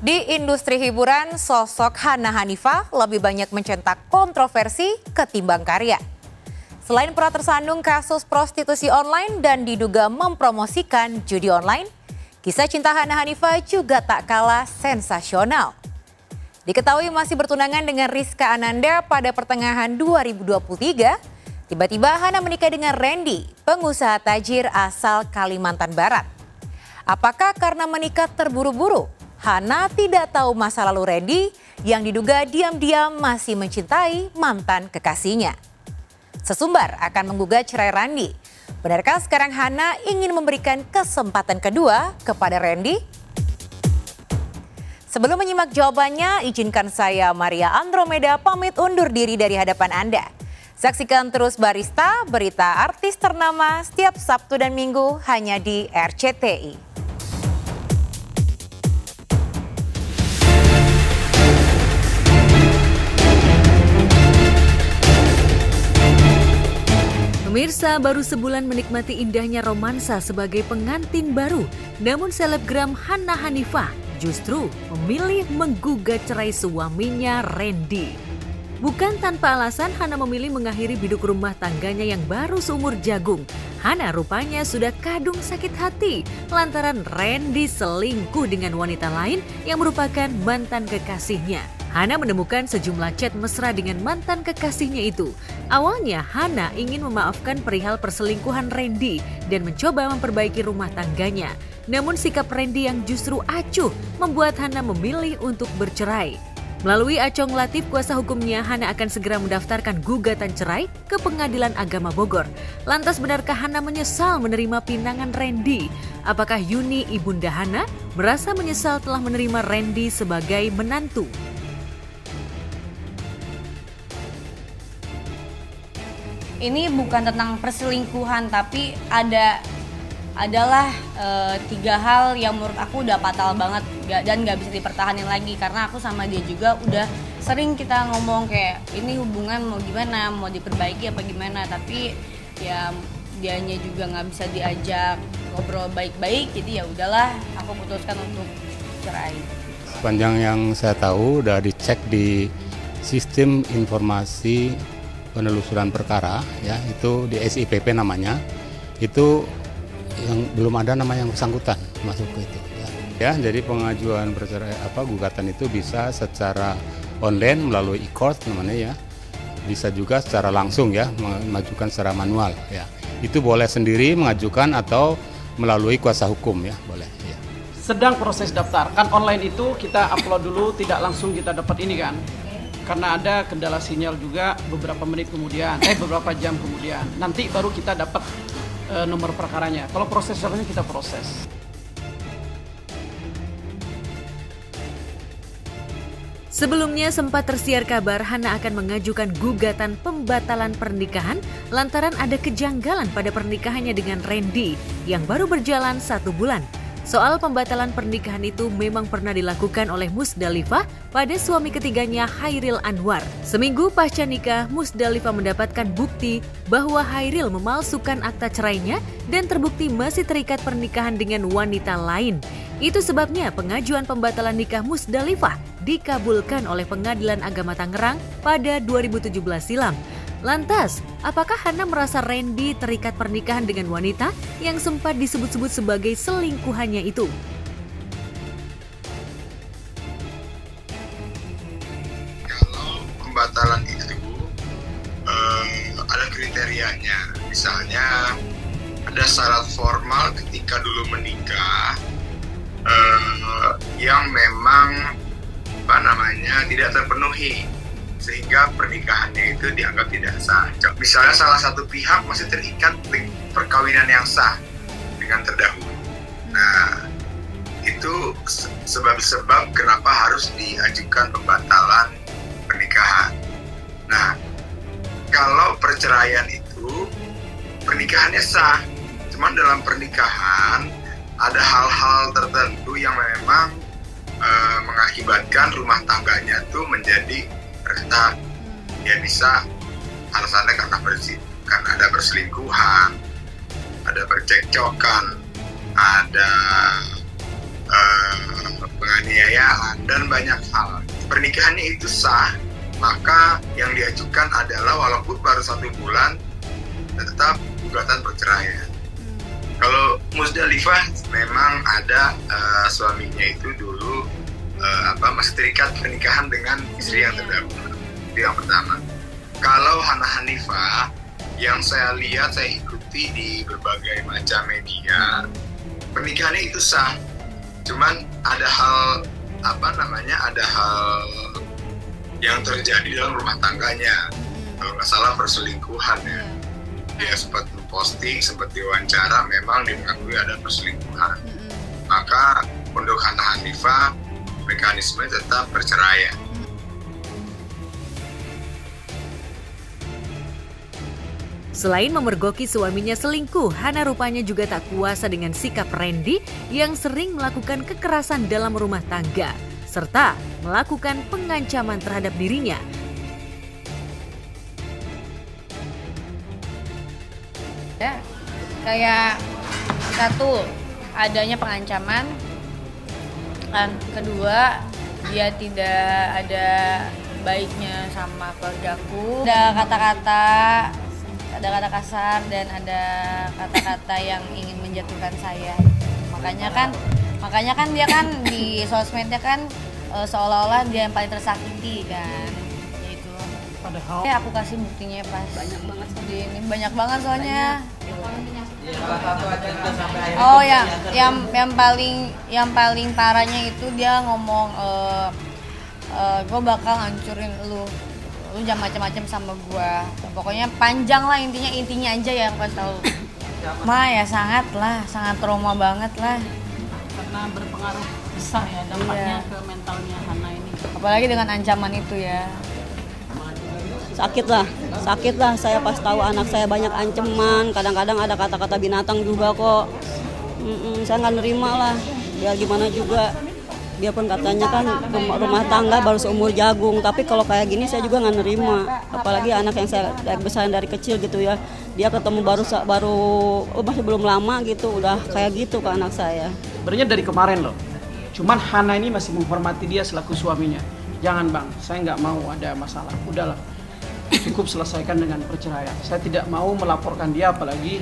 Di industri hiburan, sosok Hana Hanifah lebih banyak mencetak kontroversi ketimbang karya. Selain pernah tersandung kasus prostitusi online dan diduga mempromosikan judi online, kisah cinta Hana Hanifah juga tak kalah sensasional. Diketahui masih bertunangan dengan Rizka Ananda pada pertengahan 2023, tiba-tiba Hana menikah dengan Randy, pengusaha tajir asal Kalimantan Barat. Apakah karena menikah terburu-buru? Hana tidak tahu masa lalu Randy yang diduga diam-diam masih mencintai mantan kekasihnya. Sesumbar akan menggugat cerai Randy. Benarkah sekarang Hana ingin memberikan kesempatan kedua kepada Randy? Sebelum menyimak jawabannya, izinkan saya Maria Andromeda pamit undur diri dari hadapan Anda. Saksikan terus Barista, berita artis ternama setiap Sabtu dan Minggu hanya di RCTI. Pemirsa, baru sebulan menikmati indahnya romansa sebagai pengantin baru, namun selebgram Hana Hanifah justru memilih menggugat cerai suaminya Randy. Bukan tanpa alasan Hana memilih mengakhiri biduk rumah tangganya yang baru seumur jagung. Hana rupanya sudah kadung sakit hati lantaran Randy selingkuh dengan wanita lain yang merupakan mantan kekasihnya. Hana menemukan sejumlah chat mesra dengan mantan kekasihnya itu. Awalnya Hana ingin memaafkan perihal perselingkuhan Randy dan mencoba memperbaiki rumah tangganya. Namun sikap Randy yang justru acuh membuat Hana memilih untuk bercerai. Melalui Acong Latif, kuasa hukumnya, Hana akan segera mendaftarkan gugatan cerai ke Pengadilan Agama Bogor. Lantas benarkah Hana menyesal menerima pinangan Randy? Apakah Yuni, ibunda Hana, merasa menyesal telah menerima Randy sebagai menantu? Ini bukan tentang perselingkuhan, tapi adalah 3 hal yang menurut aku udah fatal banget dan gak bisa dipertahanin lagi. Karena aku sama dia juga udah sering kita ngomong kayak ini hubungan mau gimana, mau diperbaiki apa gimana. Tapi ya dianya juga gak bisa diajak ngobrol baik-baik, jadi ya udahlah aku putuskan untuk cerai. Sepanjang yang saya tahu udah dicek di sistem informasi penelusuran perkara, ya itu di SIPP namanya, itu yang belum ada nama yang bersangkutan masuk ke itu. Ya, jadi pengajuan gugatan itu bisa secara online melalui e-court namanya ya, bisa juga secara langsung ya, mengajukan secara manual ya. Itu boleh sendiri mengajukan atau melalui kuasa hukum ya, boleh. Ya. Sedang proses daftar, kan online itu kita upload dulu, tidak langsung kita dapat ini kan. Karena ada kendala sinyal juga beberapa jam kemudian. Nanti baru kita dapat nomor perkaranya. Kalau prosesornya kita proses. Sebelumnya sempat tersiar kabar Hana akan mengajukan gugatan pembatalan pernikahan lantaran ada kejanggalan pada pernikahannya dengan Randy yang baru berjalan 1 bulan. Soal pembatalan pernikahan itu memang pernah dilakukan oleh Musdalifah pada suami ketiganya Hairil Anwar. Seminggu pasca nikah, Musdalifah mendapatkan bukti bahwa Hairil memalsukan akta cerainya dan terbukti masih terikat pernikahan dengan wanita lain. Itu sebabnya pengajuan pembatalan nikah Musdalifah dikabulkan oleh Pengadilan Agama Tangerang pada 2017 silam. Lantas, apakah Hana merasa Randy terikat pernikahan dengan wanita yang sempat disebut-sebut sebagai selingkuhannya itu? Kalau pembatalan itu ada kriterianya, misalnya ada syarat formal ketika dulu menikah yang memang tidak terpenuhi, sehingga pernikahannya itu dianggap tidak sah. Misalnya salah satu pihak masih terikat perkawinan yang sah dengan terdahulu. Nah, itu sebab-sebab kenapa harus diajukan pembatalan pernikahan. Nah, kalau perceraian itu pernikahannya sah, cuman dalam pernikahan ada hal-hal tertentu yang memang mengakibatkan rumah tangganya itu menjadi retak. Ya bisa alasannya karena ada perselingkuhan, ada percekcokan, ada penganiayaan, dan banyak hal. Pernikahannya itu sah, maka yang diajukan adalah walaupun baru 1 bulan, tetap gugatan perceraian. Kalau Musdalifah memang ada suaminya itu dulu masih terikat pernikahan dengan istri yang terdahulu. Itu yang pertama. Kalau Hana Hanifah, yang saya lihat, saya ikuti di berbagai macam media, pernikahannya itu sah. Cuman ada hal ada hal yang terjadi dalam rumah tangganya. Kalau nggak salah perselingkuhan ya. Dia sempat posting, sempat diwawancara, memang diakui ada perselingkuhan. Maka untuk Hana Hanifah, mekanisme tetap perceraian. Selain memergoki suaminya selingkuh, Hana rupanya juga tak kuasa dengan sikap Randy yang sering melakukan kekerasan dalam rumah tangga, serta melakukan pengancaman terhadap dirinya. Ya, kayak satu, adanya pengancaman, dan kedua, dia tidak ada baiknya sama keluargaku. Ada kata kasar dan ada kata-kata yang ingin menjatuhkan saya. Makanya kan dia kan di sosmednya kan seolah-olah dia yang paling tersakiti kan. Yaitu. Padahal aku kasih buktinya pas. Banyak banget ini, banyak banget soalnya. Oh ya, yang paling parahnya itu dia ngomong gue bakal hancurin lu jangan macam-macam sama gua. Pokoknya panjang lah, intinya aja yang pas tahu. Ya sangat trauma banget lah. Karena berpengaruh besar ya dampaknya ke mentalnya Hana ini. Apalagi dengan ancaman itu ya. Sakit lah. Saya pas tahu anak saya banyak ancaman. Kadang-kadang ada kata-kata binatang juga kok. Saya nggak nerima lah. Biar gimana juga. Biarpun katanya kan rumah tangga baru seumur jagung, tapi kalau kayak gini saya juga nggak nerima. Apalagi anak yang saya besarin dari kecil gitu ya, dia ketemu baru masih belum lama gitu, udah kayak gitu ke anak saya. Sebenarnya dari kemarin loh, cuman Hana ini masih menghormati dia selaku suaminya. Jangan bang, saya nggak mau ada masalah, udahlah, cukup selesaikan dengan perceraian. Saya tidak mau melaporkan dia, apalagi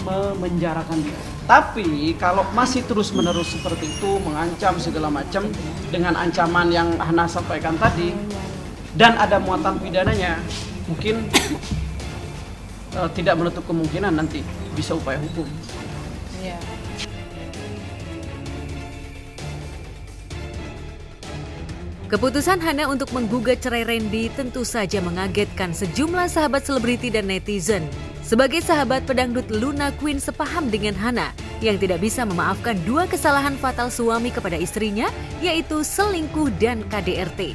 memenjarakan dia. Tapi kalau masih terus-menerus seperti itu, mengancam segala macam dengan ancaman yang Hana sampaikan tadi, dan ada muatan pidananya, mungkin tidak menutup kemungkinan nanti bisa upaya hukum. Iya. Keputusan Hana untuk menggugat cerai Randy tentu saja mengagetkan sejumlah sahabat selebriti dan netizen. Sebagai sahabat pedangdut Luna Queen sepaham dengan Hana yang tidak bisa memaafkan 2 kesalahan fatal suami kepada istrinya, yaitu selingkuh dan KDRT.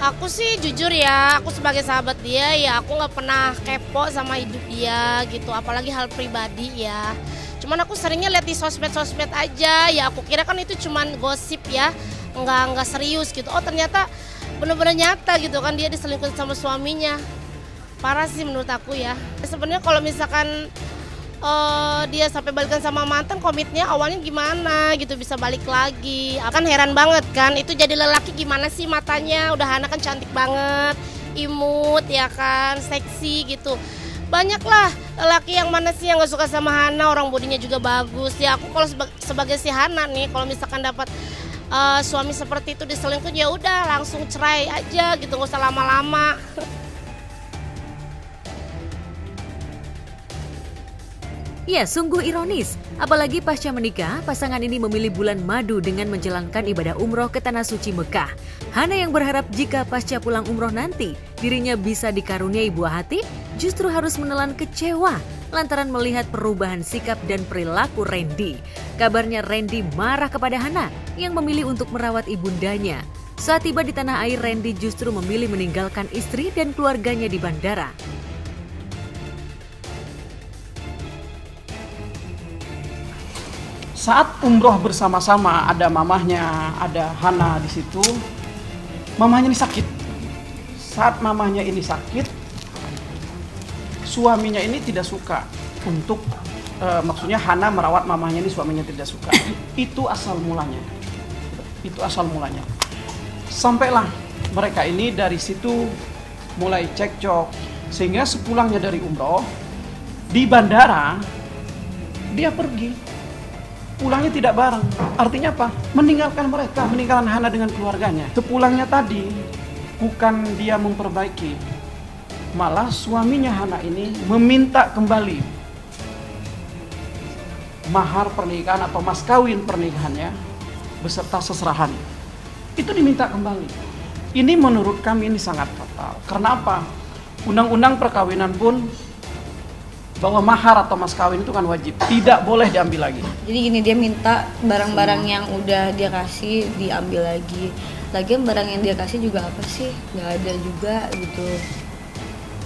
Aku sih jujur ya, aku sebagai sahabat dia ya aku nggak pernah kepo sama hidup dia gitu, apalagi hal pribadi ya. Cuman aku seringnya lihat di sosmed aja, ya aku kira kan itu cuman gosip ya, nggak serius gitu. Oh ternyata bener-bener nyata gitu kan, dia diselingkuhin sama suaminya. Parah sih menurut aku ya. Sebenarnya kalau misalkan dia sampai balikan sama mantan, komitnya awalnya gimana gitu, bisa balik lagi. Kan heran banget kan, itu jadi lelaki gimana sih matanya, udah Hana kan cantik banget, imut ya kan, seksi gitu. Banyak lah lelaki yang mana sih yang gak suka sama Hana, orang bodinya juga bagus. Ya aku kalau sebagai si Hana nih, kalau misalkan dapat suami seperti itu diselingkuh, ya udah langsung cerai aja gitu, nggak usah lama-lama. Ya, sungguh ironis. Apalagi pasca menikah, pasangan ini memilih bulan madu dengan menjalankan ibadah umroh ke Tanah Suci Mekah. Hana yang berharap jika pasca pulang umroh nanti, dirinya bisa dikaruniai buah hati, justru harus menelan kecewa lantaran melihat perubahan sikap dan perilaku Randy. Kabarnya Randy marah kepada Hana yang memilih untuk merawat ibundanya. Saat tiba di tanah air, Randy justru memilih meninggalkan istri dan keluarganya di bandara. Saat umroh bersama-sama, ada mamahnya, ada Hana di situ. Mamahnya ini sakit. Saat mamahnya ini sakit, suaminya ini tidak suka untuk maksudnya Hana merawat mamahnya ini suaminya tidak suka. Itu asal mulanya. Itu asal mulanya. Sampailah mereka ini dari situ mulai cekcok, sehingga sepulangnya dari umroh di bandara dia pergi, pulangnya tidak bareng. Artinya apa? Meninggalkan mereka, meninggalkan Hana dengan keluarganya. Sepulangnya tadi bukan dia memperbaiki, malah suaminya Hana ini meminta kembali mahar pernikahan atau mas kawin pernikahannya beserta seserahan. Itu diminta kembali. Ini menurut kami ini sangat fatal. Karena apa? Undang-undang perkawinan pun bahwa mahar atau mas kawin itu kan wajib, tidak boleh diambil lagi. Jadi gini, dia minta barang-barang yang udah dia kasih diambil lagi. Lagian barang yang dia kasih juga apa sih? Nggak ada juga gitu.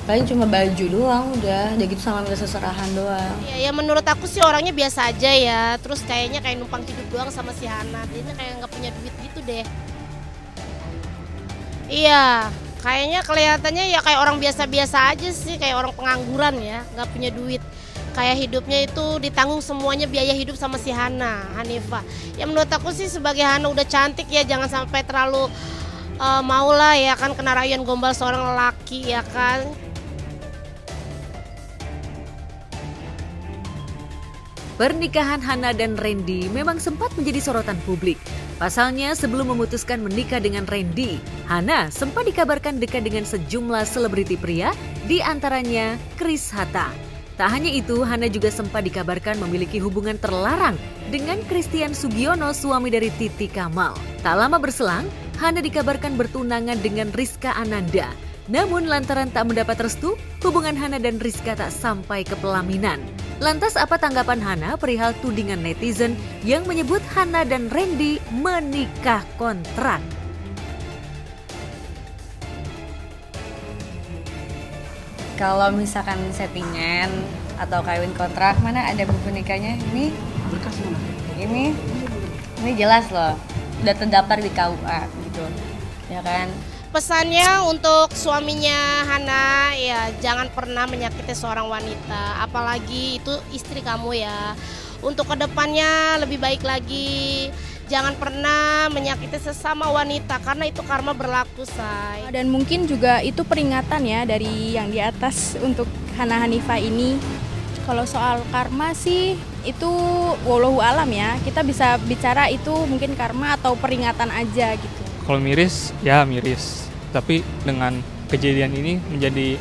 Paling cuma baju doang udah gitu, sama minta seserahan doang. Ya menurut aku sih orangnya biasa aja ya. Terus kayaknya kayak numpang hidup doang sama si Hana. Dia kayak nggak punya duit gitu deh. Iya, kayaknya kelihatannya ya kayak orang biasa-biasa aja sih, kayak orang pengangguran ya, nggak punya duit. Kayak hidupnya itu ditanggung semuanya biaya hidup sama si Hanifah. Ya menurut aku sih sebagai Hana udah cantik ya, jangan sampai terlalu maulah ya kan kena rayuan gombal seorang lelaki ya kan. Pernikahan Hana dan Randy memang sempat menjadi sorotan publik. Pasalnya, sebelum memutuskan menikah dengan Randy, Hana sempat dikabarkan dekat dengan sejumlah selebriti pria, di antaranya Chris Hatta. Tak hanya itu, Hana juga sempat dikabarkan memiliki hubungan terlarang dengan Christian Sugiono, suami dari Titi Kamal. Tak lama berselang, Hana dikabarkan bertunangan dengan Rizka Ananda. Namun lantaran tak mendapat restu, hubungan Hana dan Rizka tak sampai ke pelaminan. Lantas apa tanggapan Hana perihal tudingan netizen yang menyebut Hana dan Randy menikah kontrak? Kalau misalkan settingan atau kawin kontrak, mana ada buku nikahnya? Ini Berkas mana? Ini jelas loh, udah terdaftar di KUA gitu, ya kan? Pesannya untuk suaminya Hana, ya jangan pernah menyakiti seorang wanita, apalagi itu istri kamu ya. Untuk kedepannya lebih baik lagi, jangan pernah menyakiti sesama wanita karena itu karma berlaku, say. Dan mungkin juga itu peringatan ya dari yang di atas untuk Hana Hanifah ini. Kalau soal karma sih itu wallahu alam ya, kita bisa bicara itu mungkin karma atau peringatan aja gitu. Kalau miris, ya miris. Tapi dengan kejadian ini menjadi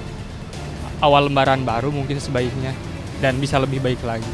awal lembaran baru mungkin sebaiknya dan bisa lebih baik lagi.